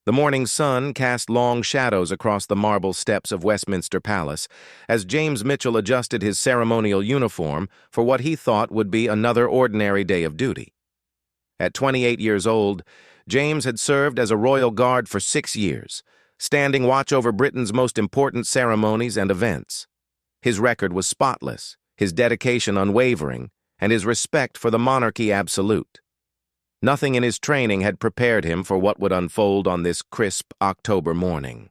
The morning sun cast long shadows across the marble steps of Westminster Palace as James Mitchell adjusted his ceremonial uniform for what he thought would be another ordinary day of duty. At 28 years old, James had served as a royal guard for 6 years, standing watch over Britain's most important ceremonies and events. His record was spotless, his dedication unwavering, and his respect for the monarchy absolute. Nothing in his training had prepared him for what would unfold on this crisp October morning.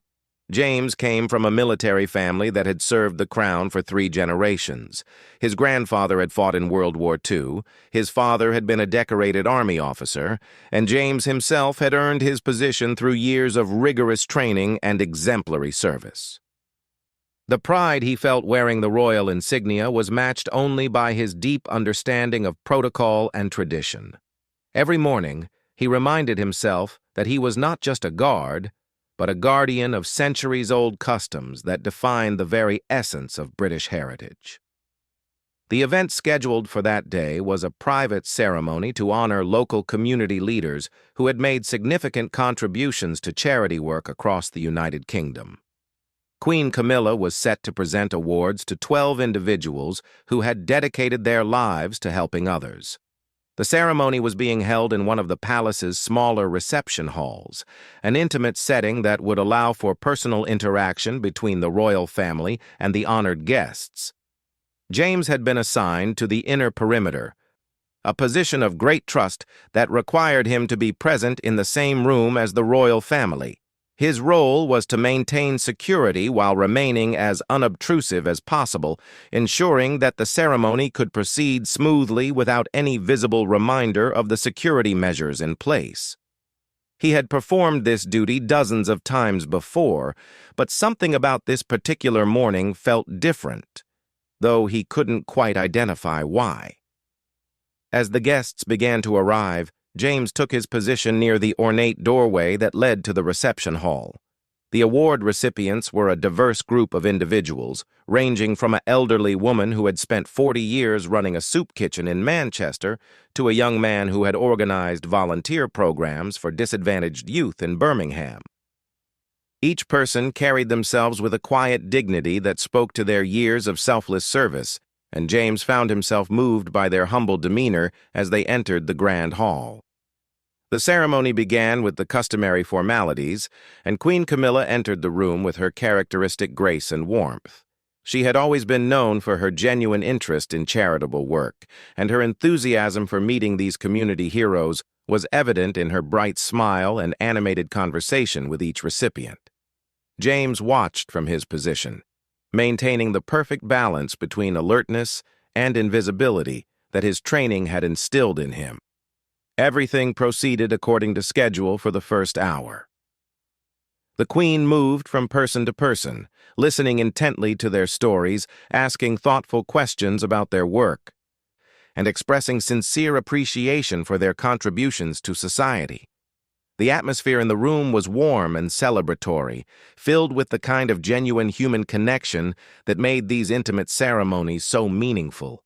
James came from a military family that had served the crown for 3 generations. His grandfather had fought in World War II, his father had been a decorated army officer, and James himself had earned his position through years of rigorous training and exemplary service. The pride he felt wearing the royal insignia was matched only by his deep understanding of protocol and tradition. Every morning, he reminded himself that he was not just a guard, but a guardian of centuries-old customs that defined the very essence of British heritage. The event scheduled for that day was a private ceremony to honor local community leaders who had made significant contributions to charity work across the United Kingdom. Queen Camilla was set to present awards to 12 individuals who had dedicated their lives to helping others. The ceremony was being held in one of the palace's smaller reception halls, an intimate setting that would allow for personal interaction between the royal family and the honored guests. James had been assigned to the inner perimeter, a position of great trust that required him to be present in the same room as the royal family. His role was to maintain security while remaining as unobtrusive as possible, ensuring that the ceremony could proceed smoothly without any visible reminder of the security measures in place. He had performed this duty dozens of times before, but something about this particular morning felt different, though he couldn't quite identify why. As the guests began to arrive, James took his position near the ornate doorway that led to the reception hall. The award recipients were a diverse group of individuals, ranging from an elderly woman who had spent 40 years running a soup kitchen in Manchester to a young man who had organized volunteer programs for disadvantaged youth in Birmingham. Each person carried themselves with a quiet dignity that spoke to their years of selfless service, and James found himself moved by their humble demeanor as they entered the grand hall. The ceremony began with the customary formalities, and Queen Camilla entered the room with her characteristic grace and warmth. She had always been known for her genuine interest in charitable work, and her enthusiasm for meeting these community heroes was evident in her bright smile and animated conversation with each recipient. James watched from his position, maintaining the perfect balance between alertness and invisibility that his training had instilled in him. Everything proceeded according to schedule for the first hour. The Queen moved from person to person, listening intently to their stories, asking thoughtful questions about their work, and expressing sincere appreciation for their contributions to society. The atmosphere in the room was warm and celebratory, filled with the kind of genuine human connection that made these intimate ceremonies so meaningful.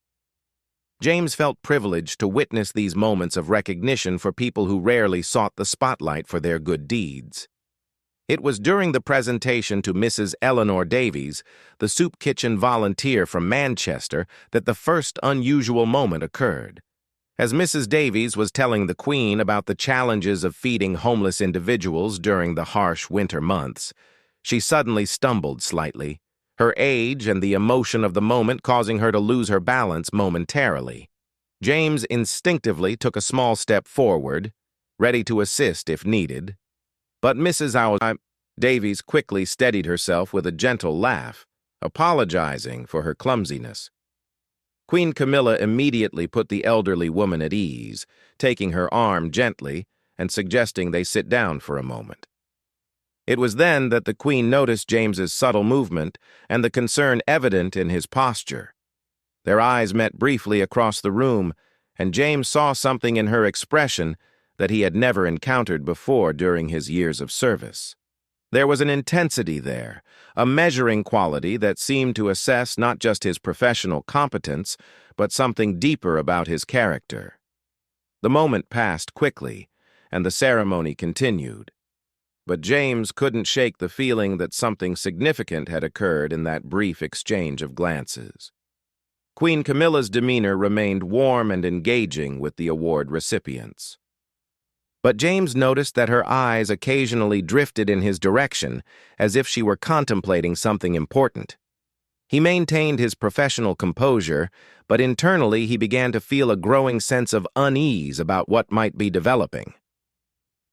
James felt privileged to witness these moments of recognition for people who rarely sought the spotlight for their good deeds. It was during the presentation to Mrs. Eleanor Davies, the soup kitchen volunteer from Manchester, that the first unusual moment occurred. As Mrs. Davies was telling the Queen about the challenges of feeding homeless individuals during the harsh winter months, she suddenly stumbled slightly, her age and the emotion of the moment causing her to lose her balance momentarily. James instinctively took a small step forward, ready to assist if needed. But Mrs. Davies quickly steadied herself with a gentle laugh, apologizing for her clumsiness. Queen Camilla immediately put the elderly woman at ease, taking her arm gently and suggesting they sit down for a moment. It was then that the Queen noticed James's subtle movement and the concern evident in his posture. Their eyes met briefly across the room, and James saw something in her expression that he had never encountered before during his years of service. There was an intensity there, a measuring quality that seemed to assess not just his professional competence, but something deeper about his character. The moment passed quickly, and the ceremony continued. But James couldn't shake the feeling that something significant had occurred in that brief exchange of glances. Queen Camilla's demeanor remained warm and engaging with the award recipients. But James noticed that her eyes occasionally drifted in his direction, as if she were contemplating something important. He maintained his professional composure, but internally he began to feel a growing sense of unease about what might be developing.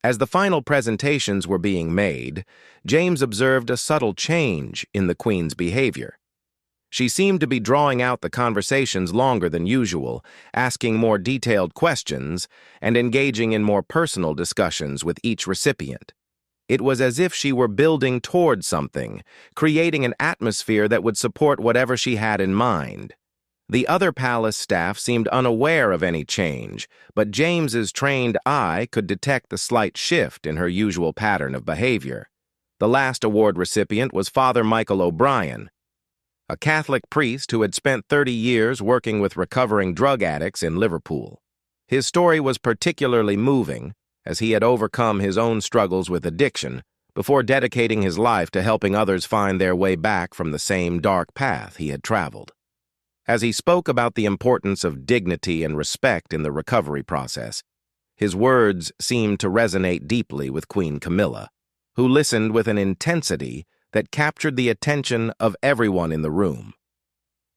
As the final presentations were being made, James observed a subtle change in the Queen's behavior. She seemed to be drawing out the conversations longer than usual, asking more detailed questions, and engaging in more personal discussions with each recipient. It was as if she were building toward something, creating an atmosphere that would support whatever she had in mind. The other palace staff seemed unaware of any change, but James's trained eye could detect the slight shift in her usual pattern of behavior. The last award recipient was Father Michael O'Brien, a Catholic priest who had spent 30 years working with recovering drug addicts in Liverpool. His story was particularly moving, as he had overcome his own struggles with addiction before dedicating his life to helping others find their way back from the same dark path he had traveled. As he spoke about the importance of dignity and respect in the recovery process, his words seemed to resonate deeply with Queen Camilla, who listened with an intensity that captured the attention of everyone in the room.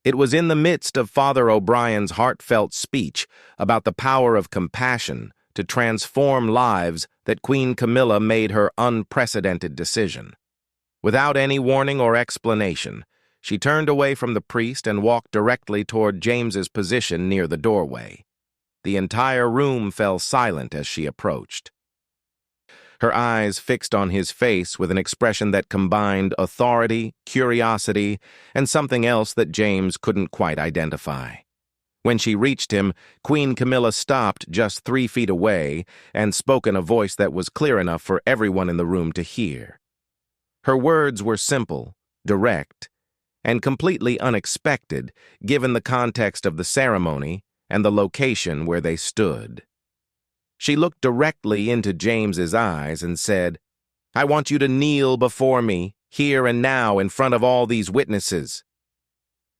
It was in the midst of Father O'Brien's heartfelt speech about the power of compassion to transform lives that Queen Camilla made her unprecedented decision. Without any warning or explanation, she turned away from the priest and walked directly toward James's position near the doorway. The entire room fell silent as she approached. Her eyes fixed on his face with an expression that combined authority, curiosity, and something else that James couldn't quite identify. When she reached him, Queen Camilla stopped just 3 feet away and spoke in a voice that was clear enough for everyone in the room to hear. Her words were simple, direct, and completely unexpected given the context of the ceremony and the location where they stood. She looked directly into James's eyes and said, "I want you to kneel before me, here and now, in front of all these witnesses."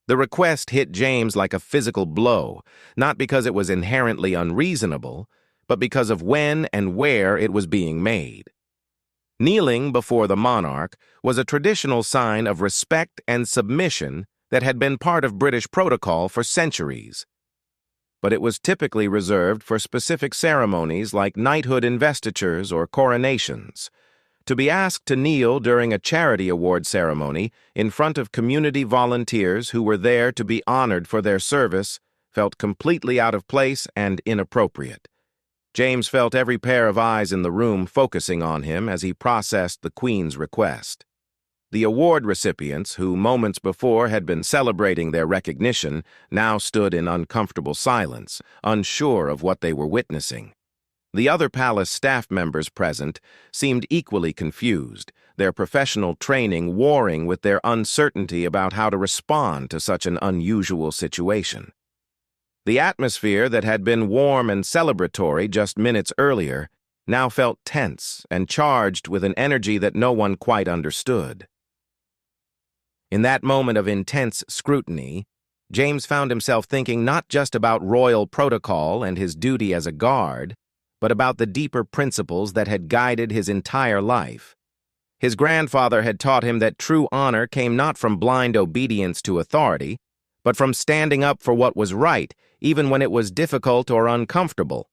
The request hit James like a physical blow, not because it was inherently unreasonable, but because of when and where it was being made. Kneeling before the monarch was a traditional sign of respect and submission that had been part of British protocol for centuries. But it was typically reserved for specific ceremonies like knighthood investitures or coronations. To be asked to kneel during a charity award ceremony in front of community volunteers who were there to be honored for their service felt completely out of place and inappropriate. James felt every pair of eyes in the room focusing on him as he processed the Queen's request. The award recipients, who moments before had been celebrating their recognition, now stood in uncomfortable silence, unsure of what they were witnessing. The other palace staff members present seemed equally confused, their professional training warring with their uncertainty about how to respond to such an unusual situation. The atmosphere that had been warm and celebratory just minutes earlier now felt tense and charged with an energy that no one quite understood. In that moment of intense scrutiny, James found himself thinking not just about royal protocol and his duty as a guard, but about the deeper principles that had guided his entire life. His grandfather had taught him that true honor came not from blind obedience to authority, but from standing up for what was right, even when it was difficult or uncomfortable.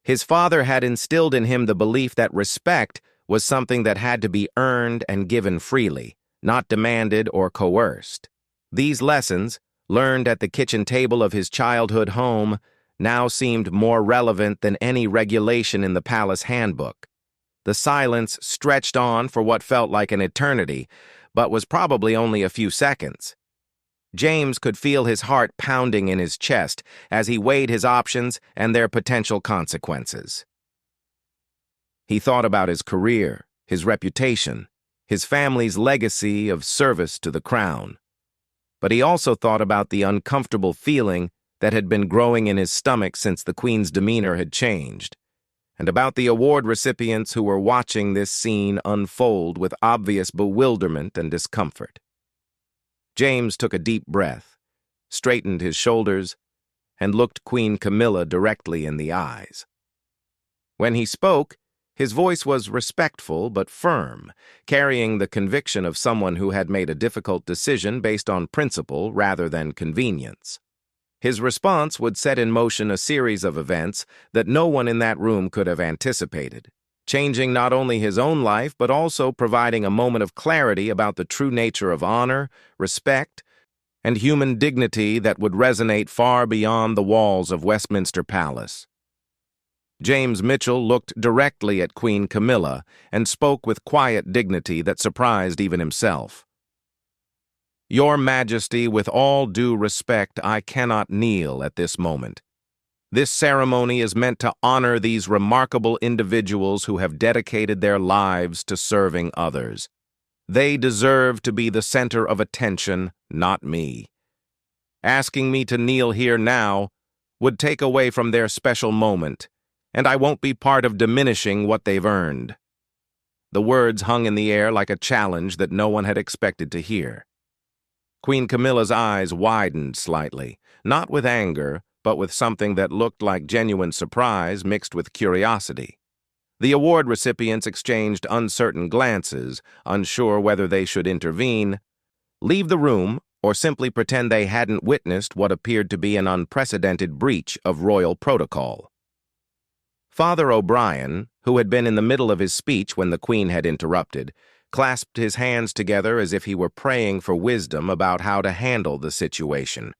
His father had instilled in him the belief that respect was something that had to be earned and given freely, not demanded or coerced. These lessons, learned at the kitchen table of his childhood home, now seemed more relevant than any regulation in the palace handbook. The silence stretched on for what felt like an eternity, but was probably only a few seconds. James could feel his heart pounding in his chest as he weighed his options and their potential consequences. He thought about his career, his reputation, his family's legacy of service to the crown. But he also thought about the uncomfortable feeling that had been growing in his stomach since the Queen's demeanor had changed. and about the award recipients who were watching this scene unfold with obvious bewilderment and discomfort. James took a deep breath, straightened his shoulders, and looked Queen Camilla directly in the eyes. When he spoke, his voice was respectful but firm, carrying the conviction of someone who had made a difficult decision based on principle rather than convenience. His response would set in motion a series of events that no one in that room could have anticipated, changing not only his own life but also providing a moment of clarity about the true nature of honor, respect, and human dignity that would resonate far beyond the walls of Westminster Palace. James Mitchell looked directly at Queen Camilla and spoke with quiet dignity that surprised even himself. "Your Majesty, with all due respect, I cannot kneel at this moment. This ceremony is meant to honor these remarkable individuals who have dedicated their lives to serving others. They deserve to be the center of attention, not me. Asking me to kneel here now would take away from their special moment, and I won't be part of diminishing what they've earned." The words hung in the air like a challenge that no one had expected to hear. Queen Camilla's eyes widened slightly, not with anger, but with something that looked like genuine surprise mixed with curiosity. The award recipients exchanged uncertain glances, unsure whether they should intervene, leave the room, or simply pretend they hadn't witnessed what appeared to be an unprecedented breach of royal protocol. Father O'Brien, who had been in the middle of his speech when the Queen had interrupted, clasped his hands together as if he were praying for wisdom about how to handle the situation.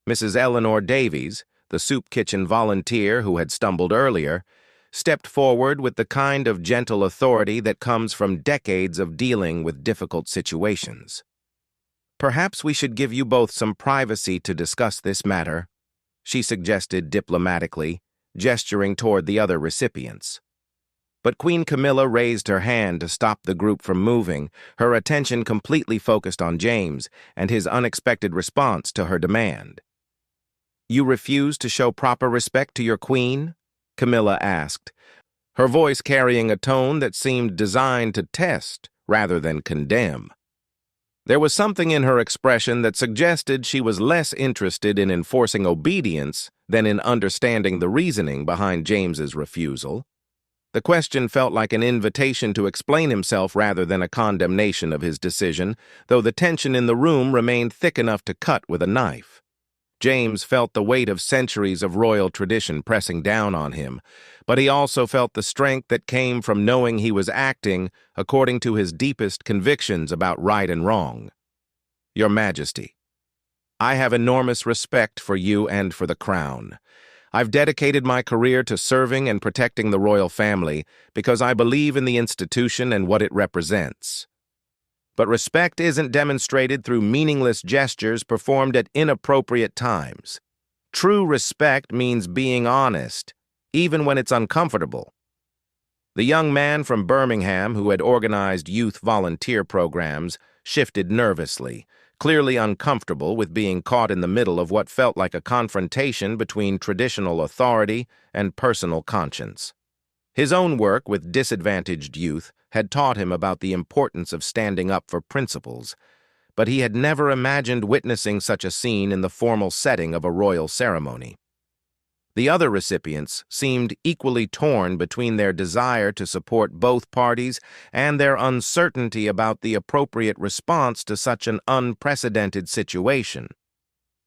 Mrs. Eleanor Davies, the soup kitchen volunteer who had stumbled earlier, stepped forward with the kind of gentle authority that comes from decades of dealing with difficult situations. "Perhaps we should give you both some privacy to discuss this matter," she suggested diplomatically, gesturing toward the other recipients. But Queen Camilla raised her hand to stop the group from moving, her attention completely focused on James and his unexpected response to her demand. "You refuse to show proper respect to your queen?" Camilla asked, her voice carrying a tone that seemed designed to test rather than condemn. There was something in her expression that suggested she was less interested in enforcing obedience than in understanding the reasoning behind James's refusal. The question felt like an invitation to explain himself rather than a condemnation of his decision, though the tension in the room remained thick enough to cut with a knife. James felt the weight of centuries of royal tradition pressing down on him, but he also felt the strength that came from knowing he was acting according to his deepest convictions about right and wrong. "Your Majesty, I have enormous respect for you and for the crown. I've dedicated my career to serving and protecting the royal family because I believe in the institution and what it represents. But respect isn't demonstrated through meaningless gestures performed at inappropriate times. True respect means being honest, even when it's uncomfortable." The young man from Birmingham who had organized youth volunteer programs shifted nervously, clearly uncomfortable with being caught in the middle of what felt like a confrontation between traditional authority and personal conscience. His own work with disadvantaged youth had taught him about the importance of standing up for principles, but he had never imagined witnessing such a scene in the formal setting of a royal ceremony. The other recipients seemed equally torn between their desire to support both parties and their uncertainty about the appropriate response to such an unprecedented situation.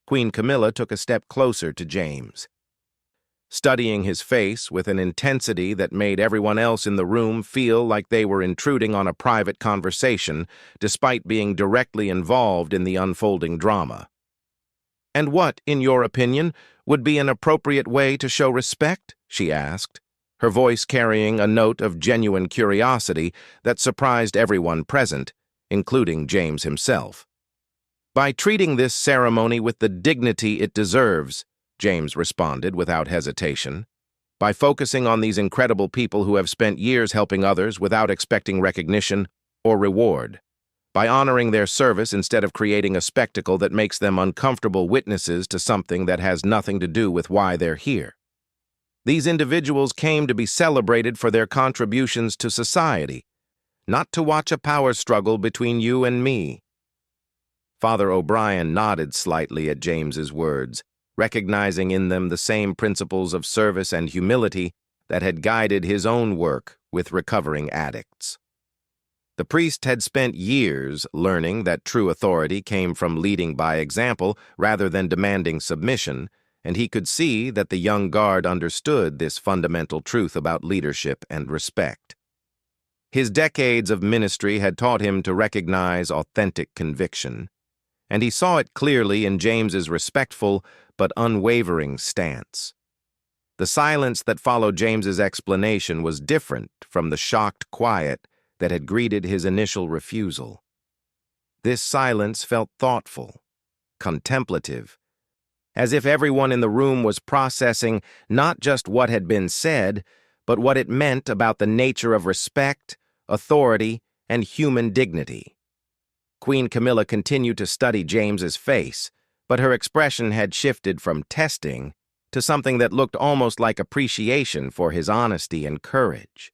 Queen Camilla took a step closer to James, studying his face with an intensity that made everyone else in the room feel like they were intruding on a private conversation, despite being directly involved in the unfolding drama. "And what, in your opinion, would be an appropriate way to show respect?" she asked, her voice carrying a note of genuine curiosity that surprised everyone present, including James himself. "By treating this ceremony with the dignity it deserves," James responded without hesitation. "By focusing on these incredible people who have spent years helping others without expecting recognition or reward. By honoring their service instead of creating a spectacle that makes them uncomfortable witnesses to something that has nothing to do with why they're here." These individuals came to be celebrated for their contributions to society, not to watch a power struggle between you and me." Father O'Brien nodded slightly at James's words, recognizing in them the same principles of service and humility that had guided his own work with recovering addicts. The priest had spent years learning that true authority came from leading by example rather than demanding submission, and he could see that the young guard understood this fundamental truth about leadership and respect. His decades of ministry had taught him to recognize authentic conviction, and he saw it clearly in James's respectful but unwavering stance. The silence that followed James's explanation was different from the shocked quiet that had greeted his initial refusal. This silence felt thoughtful, contemplative, as if everyone in the room was processing not just what had been said, but what it meant about the nature of respect, authority, and human dignity. Queen Camilla continued to study James's face, but her expression had shifted from testing to something that looked almost like appreciation for his honesty and courage.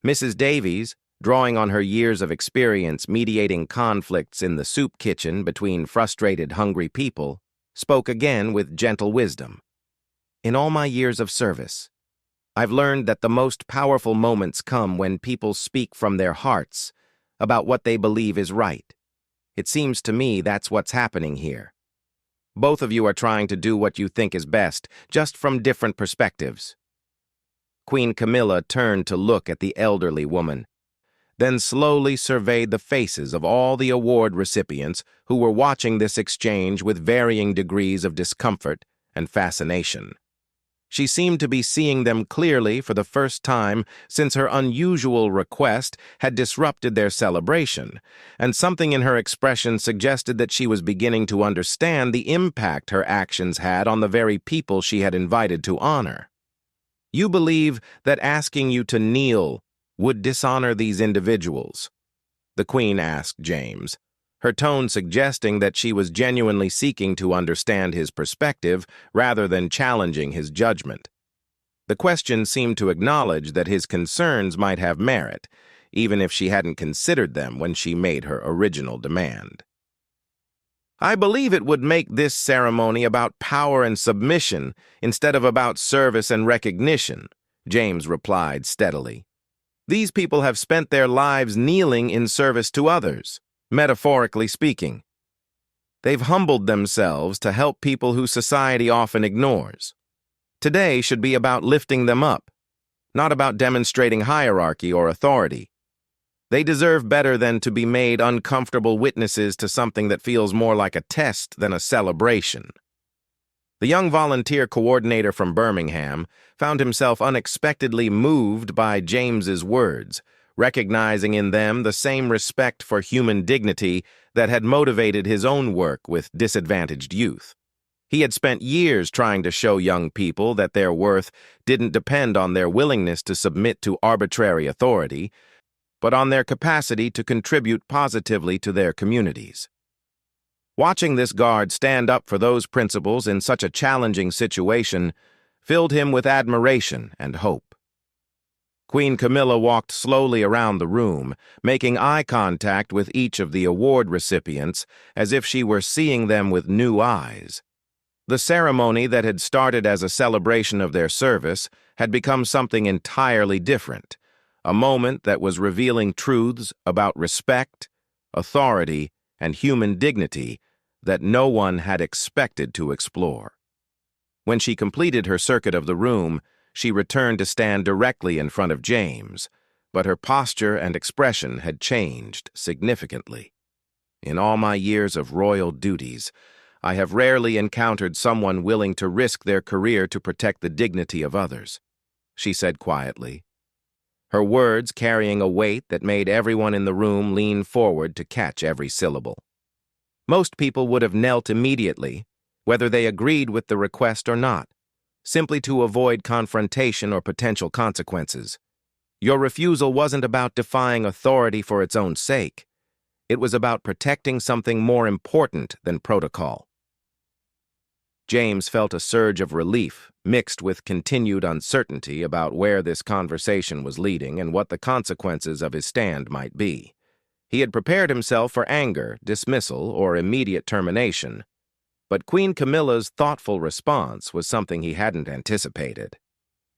Mrs. Davies, drawing on her years of experience mediating conflicts in the soup kitchen between frustrated, hungry people, spoke again with gentle wisdom. "In all my years of service, I've learned that the most powerful moments come when people speak from their hearts about what they believe is right. It seems to me that's what's happening here. Both of you are trying to do what you think is best, just from different perspectives." Queen Camilla turned to look at the elderly woman, then slowly surveyed the faces of all the award recipients who were watching this exchange with varying degrees of discomfort and fascination. She seemed to be seeing them clearly for the first time since her unusual request had disrupted their celebration, and something in her expression suggested that she was beginning to understand the impact her actions had on the very people she had invited to honor. "You believe that asking you to kneel would dishonor these individuals?" the Queen asked James, her tone suggesting that she was genuinely seeking to understand his perspective rather than challenging his judgment. The question seemed to acknowledge that his concerns might have merit, even if she hadn't considered them when she made her original demand. "I believe it would make this ceremony about power and submission instead of about service and recognition," James replied steadily. "These people have spent their lives kneeling in service to others, metaphorically speaking. They've humbled themselves to help people who society often ignores. Today should be about lifting them up, not about demonstrating hierarchy or authority. They deserve better than to be made uncomfortable witnesses to something that feels more like a test than a celebration." The young volunteer coordinator from Birmingham found himself unexpectedly moved by James's words, recognizing in them the same respect for human dignity that had motivated his own work with disadvantaged youth. He had spent years trying to show young people that their worth didn't depend on their willingness to submit to arbitrary authority, but on their capacity to contribute positively to their communities. Watching this guard stand up for those principles in such a challenging situation filled him with admiration and hope. Queen Camilla walked slowly around the room, making eye contact with each of the award recipients as if she were seeing them with new eyes. The ceremony that had started as a celebration of their service had become something entirely different, a moment that was revealing truths about respect, authority, and human dignity that no one had expected to explore. When she completed her circuit of the room, she returned to stand directly in front of James, but her posture and expression had changed significantly. "In all my years of royal duties, I have rarely encountered someone willing to risk their career to protect the dignity of others," she said quietly, her words carrying a weight that made everyone in the room lean forward to catch every syllable. Most people would have knelt immediately, whether they agreed with the request or not, simply to avoid confrontation or potential consequences. Your refusal wasn't about defying authority for its own sake. It was about protecting something more important than protocol. James felt a surge of relief, mixed with continued uncertainty about where this conversation was leading and what the consequences of his stand might be. He had prepared himself for anger, dismissal, or immediate termination, but Queen Camilla's thoughtful response was something he hadn't anticipated.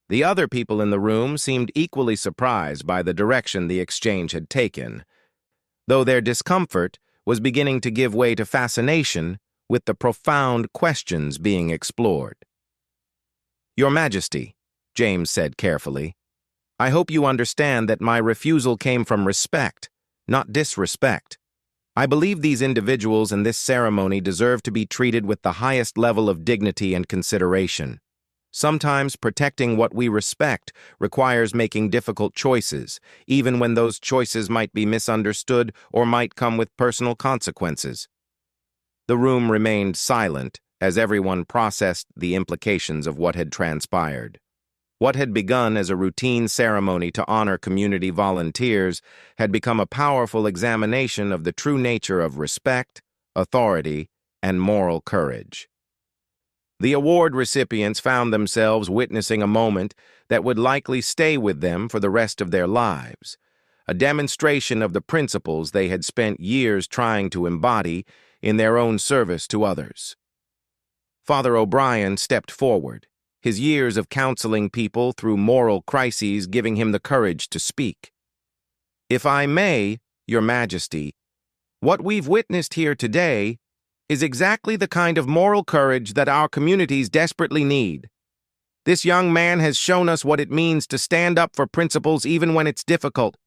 The other people in the room seemed equally surprised by the direction the exchange had taken, though their discomfort was beginning to give way to fascination with the profound questions being explored. "Your Majesty," James said carefully, "I hope you understand that my refusal came from respect, not disrespect. I believe these individuals in this ceremony deserve to be treated with the highest level of dignity and consideration. Sometimes protecting what we respect requires making difficult choices, even when those choices might be misunderstood or might come with personal consequences." The room remained silent as everyone processed the implications of what had transpired. What had begun as a routine ceremony to honor community volunteers had become a powerful examination of the true nature of respect, authority, and moral courage. The award recipients found themselves witnessing a moment that would likely stay with them for the rest of their lives, a demonstration of the principles they had spent years trying to embody in their own service to others. Father O'Brien stepped forward, his years of counseling people through moral crises giving him the courage to speak. "If I may, Your Majesty, what we've witnessed here today is exactly the kind of moral courage that our communities desperately need. This young man has shown us what it means to stand up for principles even when it's difficult,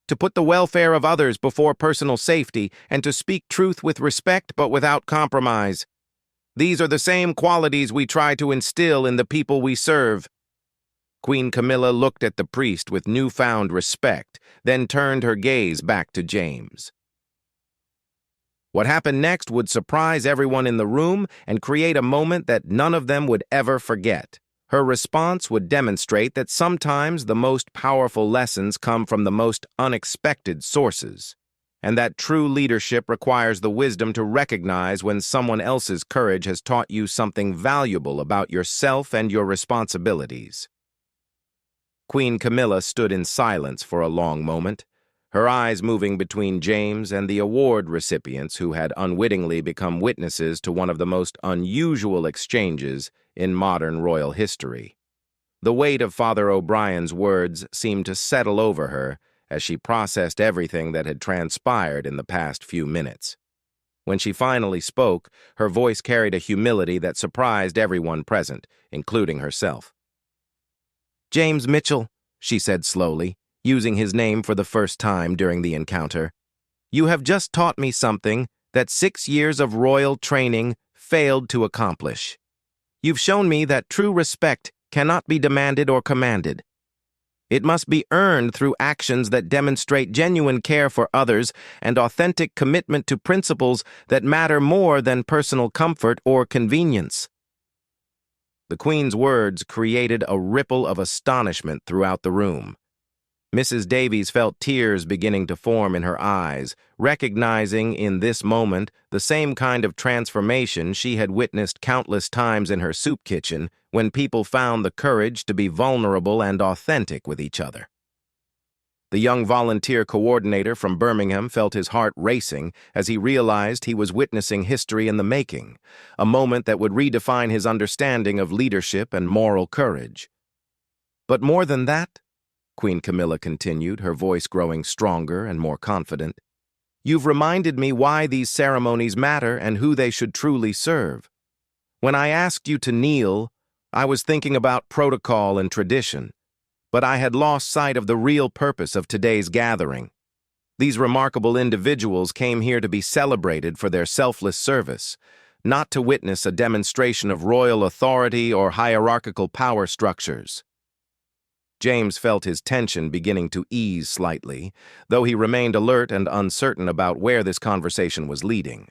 to put the welfare of others before personal safety, and to speak truth with respect but without compromise. These are the same qualities we try to instill in the people we serve." Queen Camilla looked at the priest with newfound respect, then turned her gaze back to James. What happened next would surprise everyone in the room and create a moment that none of them would ever forget. Her response would demonstrate that sometimes the most powerful lessons come from the most unexpected sources, and that true leadership requires the wisdom to recognize when someone else's courage has taught you something valuable about yourself and your responsibilities. Queen Camilla stood in silence for a long moment, her eyes moving between James and the award recipients who had unwittingly become witnesses to one of the most unusual exchanges in modern royal history. The weight of Father O'Brien's words seemed to settle over her as she processed everything that had transpired in the past few minutes. When she finally spoke, her voice carried a humility that surprised everyone present, including herself. "James Mitchell," she said slowly, using his name for the first time during the encounter, "you have just taught me something that 6 years of royal training failed to accomplish. You've shown me that true respect cannot be demanded or commanded. It must be earned through actions that demonstrate genuine care for others and authentic commitment to principles that matter more than personal comfort or convenience." The Queen's words created a ripple of astonishment throughout the room. Mrs. Davies felt tears beginning to form in her eyes, recognizing in this moment the same kind of transformation she had witnessed countless times in her soup kitchen when people found the courage to be vulnerable and authentic with each other. The young volunteer coordinator from Birmingham felt his heart racing as he realized he was witnessing history in the making, a moment that would redefine his understanding of leadership and moral courage. "But more than that," Queen Camilla continued, her voice growing stronger and more confident, "you've reminded me why these ceremonies matter and who they should truly serve. When I asked you to kneel, I was thinking about protocol and tradition, but I had lost sight of the real purpose of today's gathering. These remarkable individuals came here to be celebrated for their selfless service, not to witness a demonstration of royal authority or hierarchical power structures." James felt his tension beginning to ease slightly, though he remained alert and uncertain about where this conversation was leading.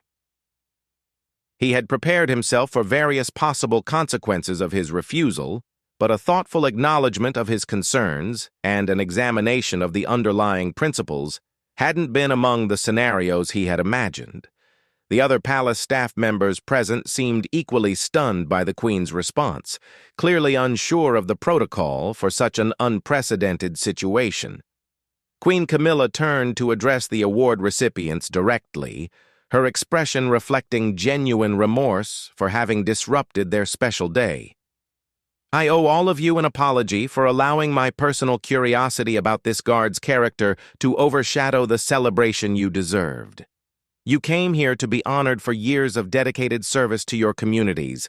He had prepared himself for various possible consequences of his refusal, but a thoughtful acknowledgement of his concerns and an examination of the underlying principles hadn't been among the scenarios he had imagined. The other palace staff members present seemed equally stunned by the Queen's response, clearly unsure of the protocol for such an unprecedented situation. Queen Camilla turned to address the award recipients directly, her expression reflecting genuine remorse for having disrupted their special day. "I owe all of you an apology for allowing my personal curiosity about this guard's character to overshadow the celebration you deserved. You came here to be honored for years of dedicated service to your communities,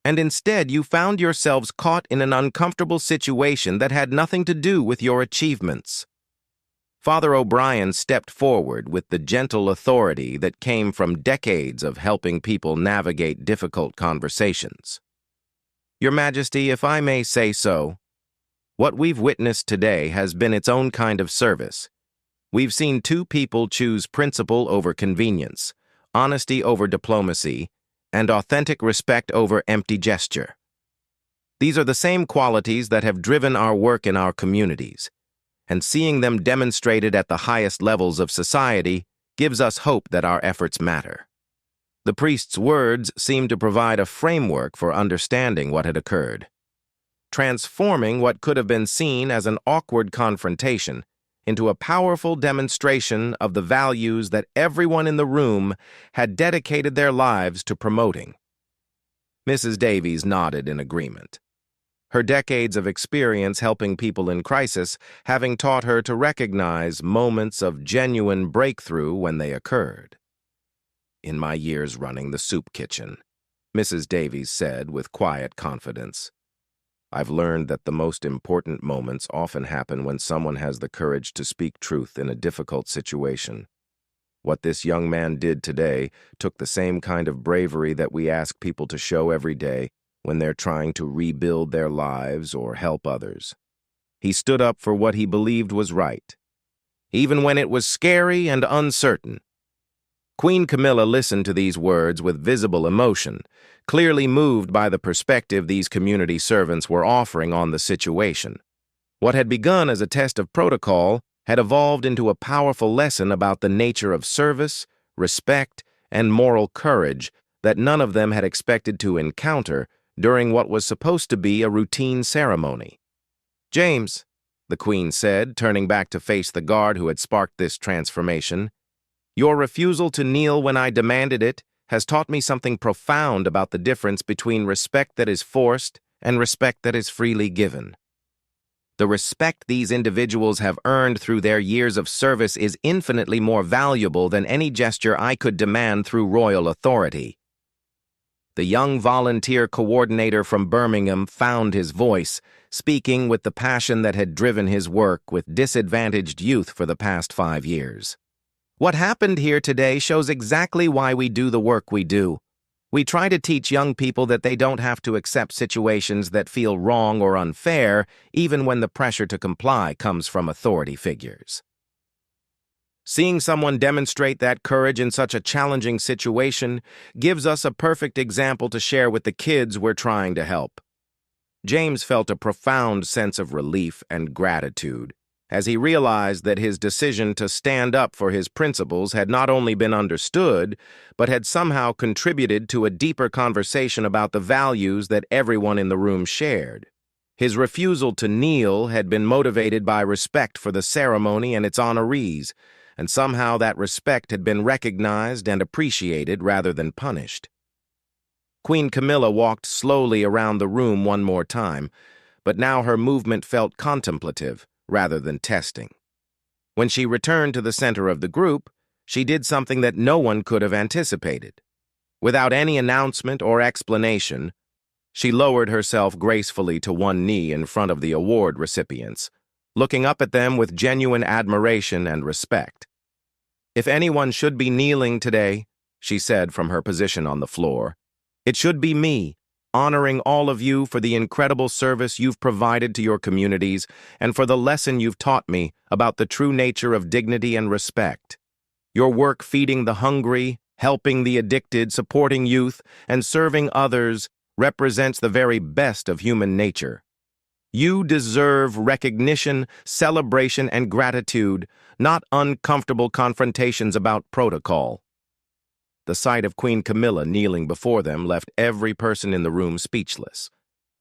and instead you found yourselves caught in an uncomfortable situation that had nothing to do with your achievements." Father O'Brien stepped forward with the gentle authority that came from decades of helping people navigate difficult conversations. "Your Majesty, if I may say so, what we've witnessed today has been its own kind of service. We've seen two people choose principle over convenience, honesty over diplomacy, and authentic respect over empty gesture. These are the same qualities that have driven our work in our communities, and seeing them demonstrated at the highest levels of society gives us hope that our efforts matter." The priest's words seemed to provide a framework for understanding what had occurred, transforming what could have been seen as an awkward confrontation into a powerful demonstration of the values that everyone in the room had dedicated their lives to promoting. Mrs. Davies nodded in agreement, her decades of experience helping people in crisis having taught her to recognize moments of genuine breakthrough when they occurred. "In my years running the soup kitchen," Mrs. Davies said with quiet confidence, "I've learned that the most important moments often happen when someone has the courage to speak truth in a difficult situation. What this young man did today took the same kind of bravery that we ask people to show every day when they're trying to rebuild their lives or help others. He stood up for what he believed was right, even when it was scary and uncertain." Queen Camilla listened to these words with visible emotion, clearly moved by the perspective these community servants were offering on the situation. What had begun as a test of protocol had evolved into a powerful lesson about the nature of service, respect, and moral courage that none of them had expected to encounter during what was supposed to be a routine ceremony. "James," the Queen said, turning back to face the guard who had sparked this transformation, "your refusal to kneel when I demanded it has taught me something profound about the difference between respect that is forced and respect that is freely given. The respect these individuals have earned through their years of service is infinitely more valuable than any gesture I could demand through royal authority." The young volunteer coordinator from Birmingham found his voice, speaking with the passion that had driven his work with disadvantaged youth for the past 5 years. "What happened here today shows exactly why we do the work we do. We try to teach young people that they don't have to accept situations that feel wrong or unfair, even when the pressure to comply comes from authority figures." Seeing someone demonstrate that courage in such a challenging situation gives us a perfect example to share with the kids we're trying to help. James felt a profound sense of relief and gratitude as he realized that his decision to stand up for his principles had not only been understood, but had somehow contributed to a deeper conversation about the values that everyone in the room shared. His refusal to kneel had been motivated by respect for the ceremony and its honorees, and somehow that respect had been recognized and appreciated rather than punished. Queen Camilla walked slowly around the room one more time, but now her movement felt contemplative rather than testing. When she returned to the center of the group, she did something that no one could have anticipated. Without any announcement or explanation, she lowered herself gracefully to one knee in front of the award recipients, looking up at them with genuine admiration and respect. "If anyone should be kneeling today," she said from her position on the floor, "it should be me, honoring all of you for the incredible service you've provided to your communities and for the lesson you've taught me about the true nature of dignity and respect. Your work feeding the hungry, helping the addicted, supporting youth, and serving others represents the very best of human nature. You deserve recognition, celebration, and gratitude, not uncomfortable confrontations about protocol." The sight of Queen Camilla kneeling before them left every person in the room speechless.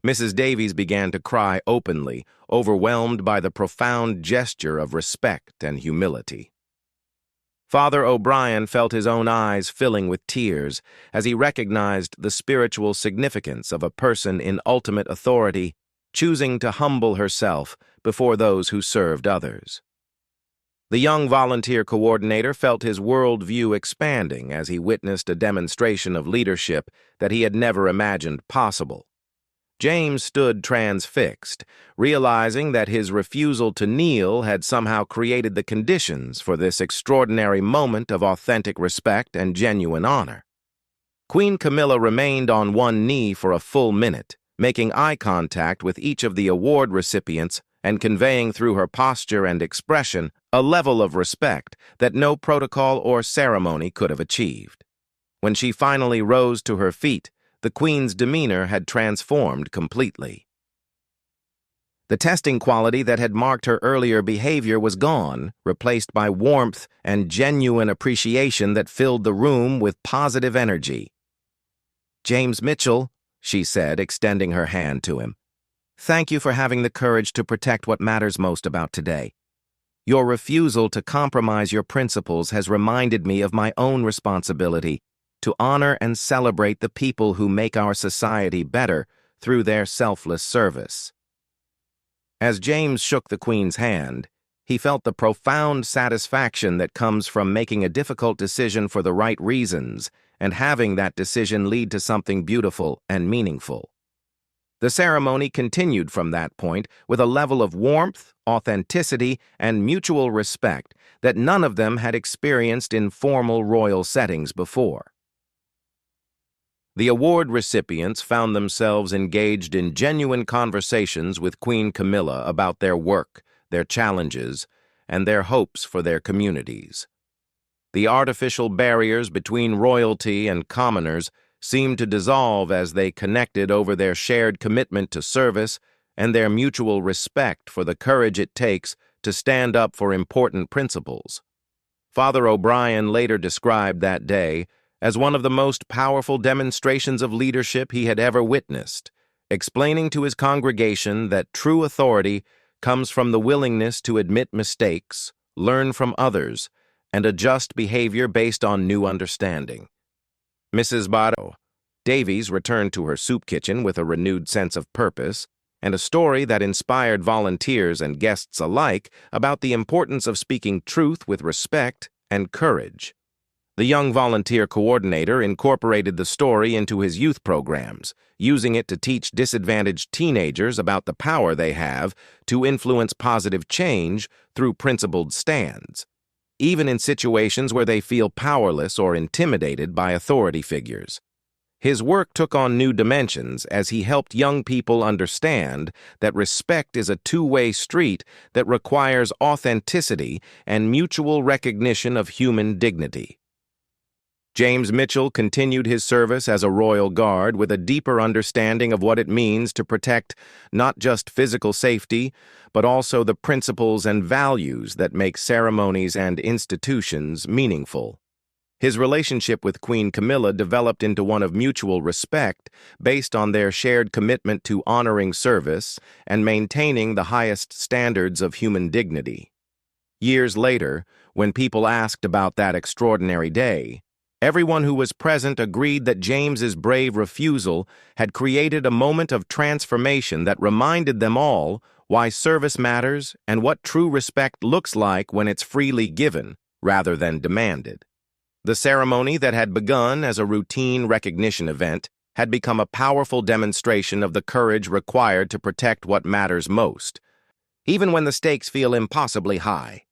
Mrs. Davies began to cry openly, overwhelmed by the profound gesture of respect and humility. Father O'Brien felt his own eyes filling with tears as he recognized the spiritual significance of a person in ultimate authority choosing to humble herself before those who served others. The young volunteer coordinator felt his worldview expanding as he witnessed a demonstration of leadership that he had never imagined possible. James stood transfixed, realizing that his refusal to kneel had somehow created the conditions for this extraordinary moment of authentic respect and genuine honor. Queen Camilla remained on one knee for a full minute, making eye contact with each of the award recipients and conveying through her posture and expression a level of respect that no protocol or ceremony could have achieved. When she finally rose to her feet, the Queen's demeanor had transformed completely. The testing quality that had marked her earlier behavior was gone, replaced by warmth and genuine appreciation that filled the room with positive energy. "James Mitchell," she said, extending her hand to him, "thank you for having the courage to protect what matters most about today. Your refusal to compromise your principles has reminded me of my own responsibility to honor and celebrate the people who make our society better through their selfless service." As James shook the Queen's hand, he felt the profound satisfaction that comes from making a difficult decision for the right reasons and having that decision lead to something beautiful and meaningful. The ceremony continued from that point with a level of warmth, authenticity, and mutual respect that none of them had experienced in formal royal settings before. The award recipients found themselves engaged in genuine conversations with Queen Camilla about their work, their challenges, and their hopes for their communities. The artificial barriers between royalty and commoners seemed to dissolve as they connected over their shared commitment to service and their mutual respect for the courage it takes to stand up for important principles. Father O'Brien later described that day as one of the most powerful demonstrations of leadership he had ever witnessed, explaining to his congregation that true authority comes from the willingness to admit mistakes, learn from others, and adjust behavior based on new understanding. Mrs. Davies returned to her soup kitchen with a renewed sense of purpose and a story that inspired volunteers and guests alike about the importance of speaking truth with respect and courage. The young volunteer coordinator incorporated the story into his youth programs, using it to teach disadvantaged teenagers about the power they have to influence positive change through principled stands, even in situations where they feel powerless or intimidated by authority figures. His work took on new dimensions as he helped young people understand that respect is a two-way street that requires authenticity and mutual recognition of human dignity. James Mitchell continued his service as a royal guard with a deeper understanding of what it means to protect not just physical safety, but also the principles and values that make ceremonies and institutions meaningful. His relationship with Queen Camilla developed into one of mutual respect based on their shared commitment to honoring service and maintaining the highest standards of human dignity. Years later, when people asked about that extraordinary day, everyone who was present agreed that James's brave refusal had created a moment of transformation that reminded them all why service matters and what true respect looks like when it's freely given rather than demanded. The ceremony that had begun as a routine recognition event had become a powerful demonstration of the courage required to protect what matters most, even when the stakes feel impossibly high.